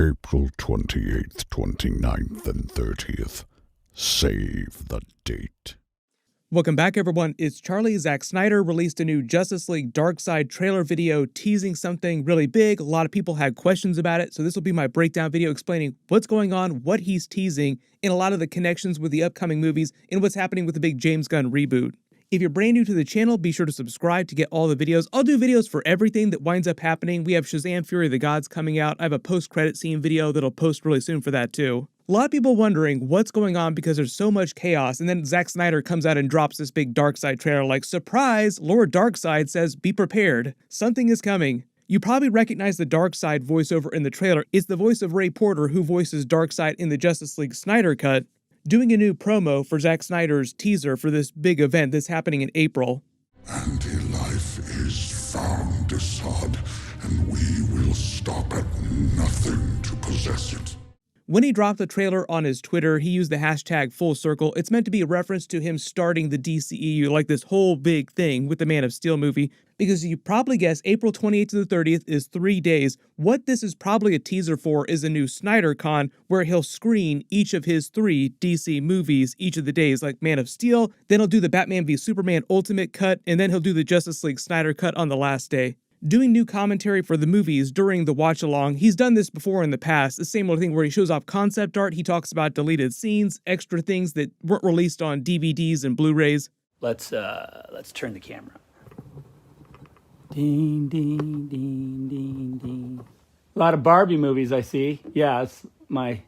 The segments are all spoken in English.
April 28th, 29th, and 30th. Save the date. Welcome back, everyone. It's Charlie. Zack Snyder released a new Justice League Darkseid trailer video teasing something really big. A lot of people had questions about it, so this will be my breakdown video explaining what's going on, what he's teasing, and a lot of the connections with the upcoming movies and what's happening with the big James Gunn reboot. If you're brand new to the channel, be sure to subscribe to get all the videos. I'll do videos for everything that winds up happening. We have Shazam! Fury of the Gods coming out. I have a post-credit scene video that'll post really soon for that too. A lot of people wondering what's going on because there's so much chaos, and then Zack Snyder comes out and drops this big Darkseid trailer like, surprise, Lord Darkseid says be prepared. Something is coming. You probably recognize the Darkseid voiceover in the trailer. It's the voice of Ray Porter who voices Darkseid in the Justice League Snyder Cut, doing a new promo for Zack Snyder's teaser for this big event that's happening in April. Anti-life is found, Assad, and we will stop at nothing to possess it. When he dropped the trailer on his Twitter, he used the hashtag #FullCircle. It's meant to be a reference to him starting the DCEU, like this whole big thing with the Man of Steel movie, because you probably guess April 28th to the 30th is 3 days. What this is probably a teaser for is a new Snyder Con, where he'll screen each of his 3 DC movies each of the days, like Man of Steel, then he'll do the Batman v Superman Ultimate Cut, and then he'll do the Justice League Snyder Cut on the last day. Doing new commentary for the movies during the watch-along. He's done this before in the past, the same old thing where he shows off concept art, he talks about deleted scenes, extra things that weren't released on DVDs and Blu-rays. Let's turn the camera. Ding, ding, ding, ding, ding. A lot of Barbie movies I see. Yeah, it's my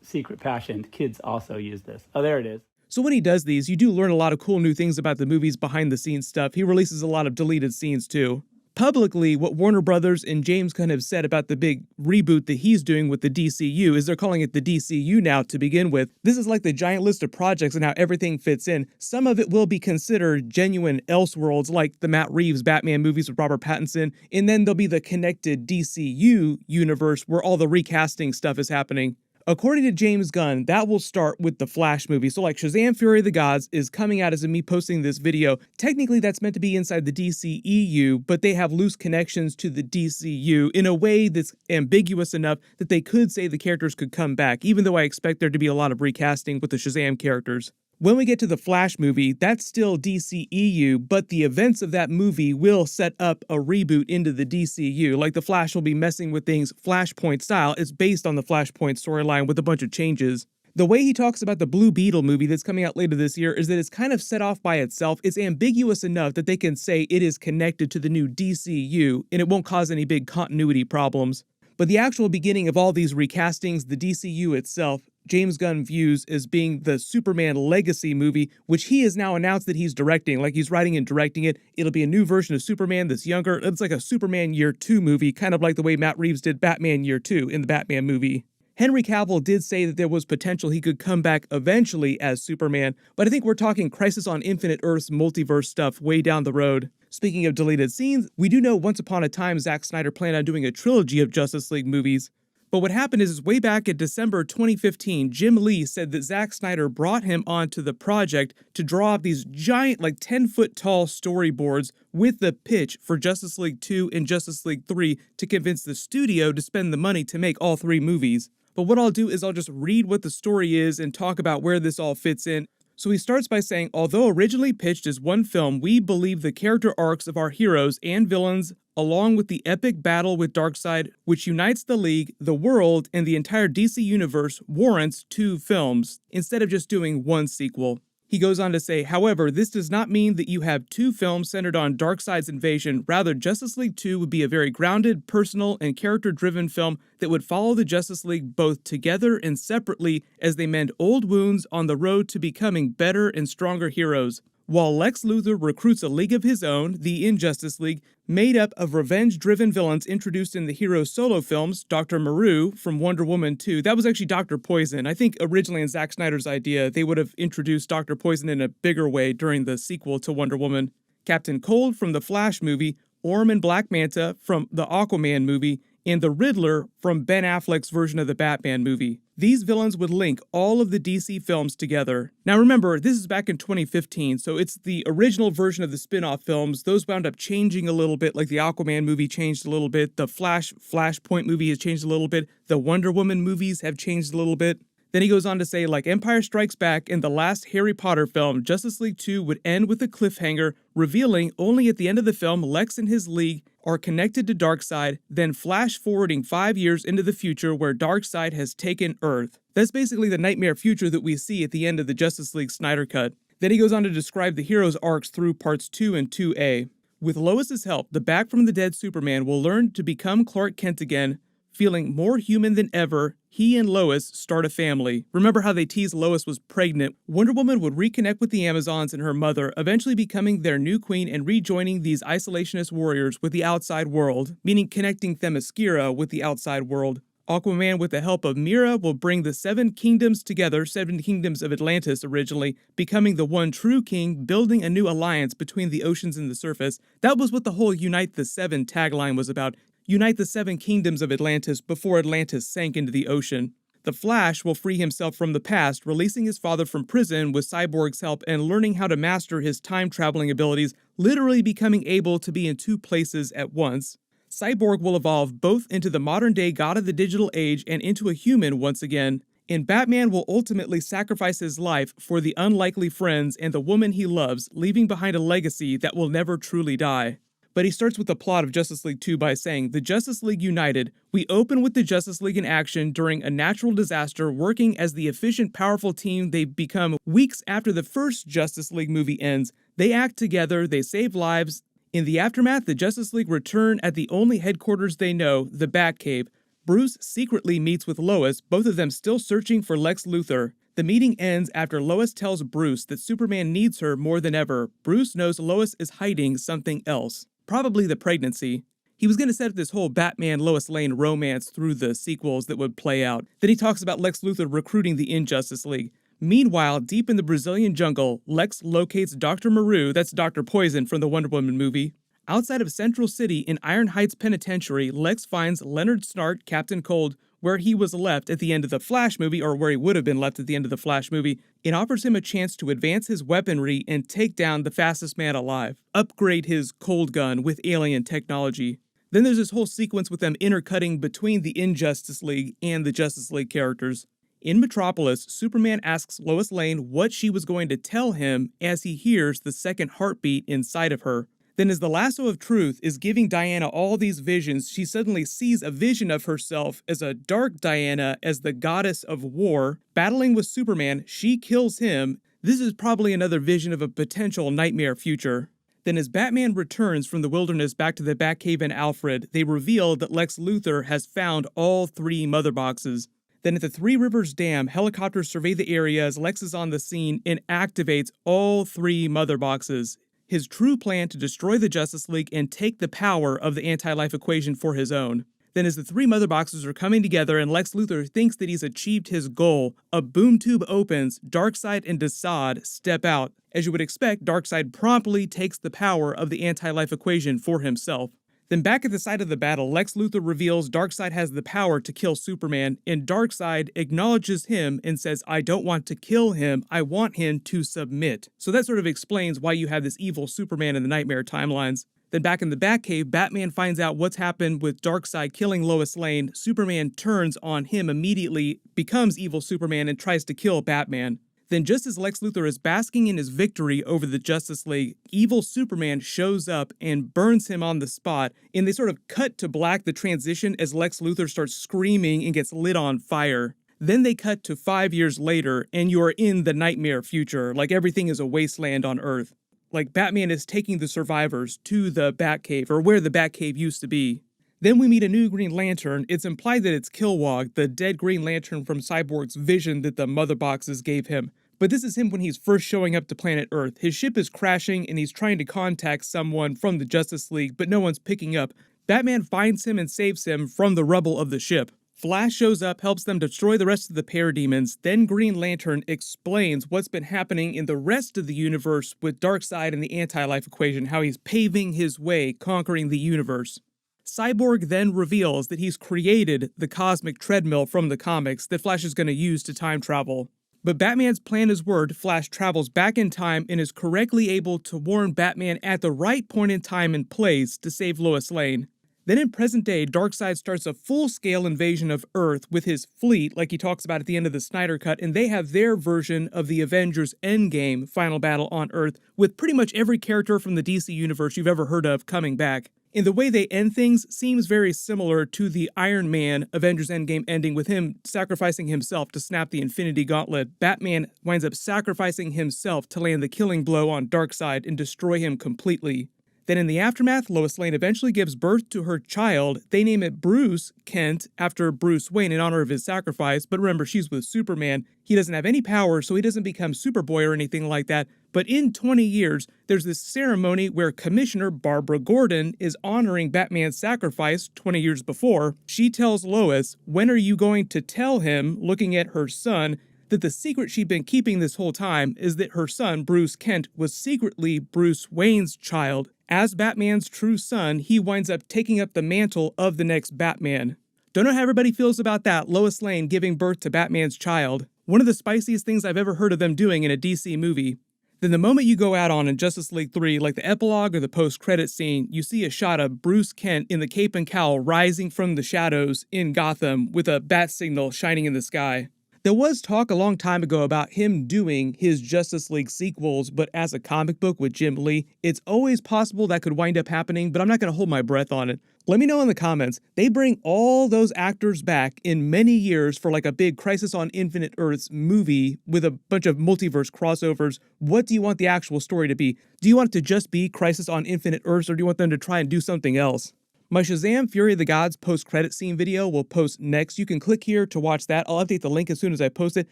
secret passion. Kids also use this. Oh, there it is. So when he does these, you do learn a lot of cool new things about the movie's behind-the-scenes stuff. He releases a lot of deleted scenes too. Publicly, what Warner Brothers and James Gunn have said about the big reboot that he's doing with the DCU is they're calling it the DCU now to begin with. This is like the giant list of projects and how everything fits in. Some of it will be considered genuine Elseworlds, like the Matt Reeves Batman movies with Robert Pattinson, and then there'll be the connected DCU universe where all the recasting stuff is happening. According to James Gunn, that will start with the Flash movie. So like Shazam! Fury of the Gods is coming out as of me posting this video. Technically that's meant to be inside the DCEU, but they have loose connections to the DCU in a way that's ambiguous enough that they could say the characters could come back, even though I expect there to be a lot of recasting with the Shazam characters. When we get to the Flash movie, that's still DCEU, but the events of that movie will set up a reboot into the DCU. Like the Flash will be messing with things Flashpoint style. It's based on the Flashpoint storyline with a bunch of changes. The way he talks about the Blue Beetle movie that's coming out later this year is that it's kind of set off by itself. It's ambiguous enough that they can say it is connected to the new DCU, and it won't cause any big continuity problems. But the actual beginning of all these recastings, the DCU itself, James Gunn views as being the Superman Legacy movie, which he has now announced that he's directing. Like he's writing and directing it. It'll be a new version of Superman that's younger. It's like a Superman Year 2 movie, kind of like the way Matt Reeves did Batman Year 2 in the Batman movie. Henry Cavill did say that there was potential he could come back eventually as Superman, but I think we're talking Crisis on Infinite Earths multiverse stuff way down the road. Speaking of deleted scenes, we do know once upon a time Zack Snyder planned on doing a trilogy of Justice League movies. But what happened is way back in December 2015, Jim Lee said that Zack Snyder brought him onto the project to draw up these giant, like 10-foot tall storyboards with the pitch for Justice League 2 and Justice League 3 to convince the studio to spend the money to make all 3 movies. But what I'll do is I'll just read what the story is and talk about where this all fits in. So he starts by saying, although originally pitched as one film, we believe the character arcs of our heroes and villains, along with the epic battle with Darkseid, which unites the League, the world, and the entire DC universe, warrants 2 films, instead of just doing 1 sequel. He goes on to say, however, this does not mean that you have 2 films centered on Darkseid's invasion. Rather, Justice League 2 would be a very grounded, personal, and character-driven film that would follow the Justice League both together and separately as they mend old wounds on the road to becoming better and stronger heroes. While Lex Luthor recruits a league of his own, the Injustice League, made up of revenge-driven villains introduced in the hero's solo films, Dr. Maru from Wonder Woman 2. That was actually Dr. Poison. I think originally in Zack Snyder's idea, they would have introduced Dr. Poison in a bigger way during the sequel to Wonder Woman. Captain Cold from the Flash movie, Orm and Black Manta from the Aquaman movie, and the Riddler from Ben Affleck's version of the Batman movie. These villains would link all of the DC films together. Now remember, this is back in 2015, so it's the original version of the spin-off films. Those wound up changing a little bit, like the Aquaman movie changed a little bit, the Flashpoint movie has changed a little bit, the Wonder Woman movies have changed a little bit. Then he goes on to say, like Empire Strikes Back and the last Harry Potter film, Justice League 2 would end with a cliffhanger, revealing only at the end of the film Lex and his league are connected to Darkseid, then flash forwarding 5 years into the future where Darkseid has taken Earth. That's basically the nightmare future that we see at the end of the Justice League Snyder Cut. Then he goes on to describe the hero's arcs through parts 2 and 2A. With Lois's help, the back from the dead Superman will learn to become Clark Kent again. Feeling more human than ever, he and Lois start a family. Remember how they teased Lois was pregnant? Wonder Woman would reconnect with the Amazons and her mother, eventually becoming their new queen and rejoining these isolationist warriors with the outside world, meaning connecting Themyscira with the outside world. Aquaman, with the help of Mira, will bring the 7 kingdoms together, 7 kingdoms of Atlantis originally, becoming the one true king, building a new alliance between the oceans and the surface. That was what the whole Unite the Seven tagline was about. Unite the 7 kingdoms of Atlantis before Atlantis sank into the ocean. The Flash will free himself from the past, releasing his father from prison with Cyborg's help and learning how to master his time-traveling abilities, literally becoming able to be in 2 places at once. Cyborg will evolve both into the modern-day god of the digital age and into a human once again. And Batman will ultimately sacrifice his life for the unlikely friends and the woman he loves, leaving behind a legacy that will never truly die. But he starts with the plot of Justice League 2 by saying, the Justice League united. We open with the Justice League in action during a natural disaster, working as the efficient, powerful team they've become weeks after the first Justice League movie ends. They act together, they save lives. In the aftermath, the Justice League return at the only headquarters they know, the Batcave. Bruce secretly meets with Lois, both of them still searching for Lex Luthor. The meeting ends after Lois tells Bruce that Superman needs her more than ever. Bruce knows Lois is hiding something else. Probably the pregnancy. He was going to set up this whole Batman-Lois Lane romance through the sequels that would play out. Then he talks about Lex Luthor recruiting the Injustice League. Meanwhile, deep in the Brazilian jungle, Lex locates Dr. Maru, that's Dr. Poison from the Wonder Woman movie. Outside of Central City in Iron Heights Penitentiary, Lex finds Leonard Snart, Captain Cold, where he was left at the end of the Flash movie, or where he would have been left at the end of the Flash movie, and offers him a chance to advance his weaponry and take down the fastest man alive. Upgrade his cold gun with alien technology. Then there's this whole sequence with them intercutting between the Injustice League and the Justice League characters. In Metropolis, Superman asks Lois Lane what she was going to tell him as he hears the second heartbeat inside of her. Then as the lasso of truth is giving Diana all these visions, she suddenly sees a vision of herself as a dark Diana, as the goddess of war. Battling with Superman, she kills him. This is probably another vision of a potential nightmare future. Then as Batman returns from the wilderness back to the Batcave and Alfred, they reveal that Lex Luthor has found all 3 mother boxes. Then at the Three Rivers Dam, helicopters survey the area as Lex is on the scene and activates all 3 mother boxes. His true plan to destroy the Justice League and take the power of the anti-life equation for his own. Then as the 3 mother boxes are coming together and Lex Luthor thinks that he's achieved his goal, a boom tube opens, Darkseid and Darkseid step out. As you would expect, Darkseid promptly takes the power of the anti-life equation for himself. Then back at the site of the battle, Lex Luthor reveals Darkseid has the power to kill Superman, and Darkseid acknowledges him and says, I don't want to kill him, I want him to submit. So that sort of explains why you have this evil Superman in the Nightmare timelines. Then back in the Batcave, Batman finds out what's happened with Darkseid killing Lois Lane. Superman turns on him immediately, becomes evil Superman, and tries to kill Batman. Then just as Lex Luthor is basking in his victory over the Justice League, evil Superman shows up and burns him on the spot, and they sort of cut to black the transition as Lex Luthor starts screaming and gets lit on fire. Then they cut to 5 years later, and you're in the nightmare future, like everything is a wasteland on Earth. Like Batman is taking the survivors to the Batcave, or where the Batcave used to be. Then we meet a new Green Lantern. It's implied that it's Kilowog, the dead Green Lantern from Cyborg's vision that the mother boxes gave him. But this is him when he's first showing up to planet Earth. His ship is crashing and he's trying to contact someone from the Justice League, but no one's picking up. Batman finds him and saves him from the rubble of the ship. Flash shows up, helps them destroy the rest of the parademons. Then Green Lantern explains what's been happening in the rest of the universe with Darkseid and the anti-life equation, how he's paving his way, conquering the universe. Cyborg then reveals that he's created the cosmic treadmill from the comics that Flash is going to use to time travel. But Batman's plan is word, Flash travels back in time and is correctly able to warn Batman at the right point in time and place to save Lois Lane. Then in present day, Darkseid starts a full-scale invasion of Earth with his fleet, like he talks about at the end of the Snyder Cut, and they have their version of the Avengers Endgame final battle on Earth, with pretty much every character from the DC universe you've ever heard of coming back. And the way they end things seems very similar to the Iron Man Avengers Endgame ending, with him sacrificing himself to snap the Infinity Gauntlet. Batman winds up sacrificing himself to land the killing blow on Darkseid and destroy him completely. Then in the aftermath, Lois Lane eventually gives birth to her child. They name it Bruce Kent after Bruce Wayne in honor of his sacrifice, but remember, she's with Superman. He doesn't have any power, so he doesn't become Superboy or anything like that. But in 20 years, there's this ceremony where Commissioner Barbara Gordon is honoring Batman's sacrifice 20 years before. She tells Lois, when are you going to tell him, looking at her son, that the secret she'd been keeping this whole time is that her son, Bruce Kent, was secretly Bruce Wayne's child. As Batman's true son, he winds up taking up the mantle of the next Batman. Don't know how everybody feels about that, Lois Lane giving birth to Batman's child. One of the spiciest things I've ever heard of them doing in a DC movie. Then the moment you go out on in Justice League 3, like the epilogue or the post-credit scene, you see a shot of Bruce Kent in the cape and cowl rising from the shadows in Gotham with a bat signal shining in the sky. There was talk a long time ago about him doing his Justice League sequels, but as a comic book with Jim Lee, it's always possible that could wind up happening, but I'm not going to hold my breath on it. Let me know in the comments. They bring all those actors back in many years for like a big Crisis on Infinite Earths movie with a bunch of multiverse crossovers. What do you want the actual story to be? Do you want it to just be Crisis on Infinite Earths, or do you want them to try and do something else? My Shazam! Fury of the Gods post-credit scene video will post next. You can click here to watch that. I'll update the link as soon as I post it.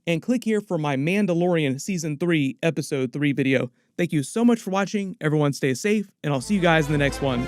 And click here for my Mandalorian Season 3, Episode 3 video. Thank you so much for watching. Everyone stay safe, and I'll see you guys in the next one.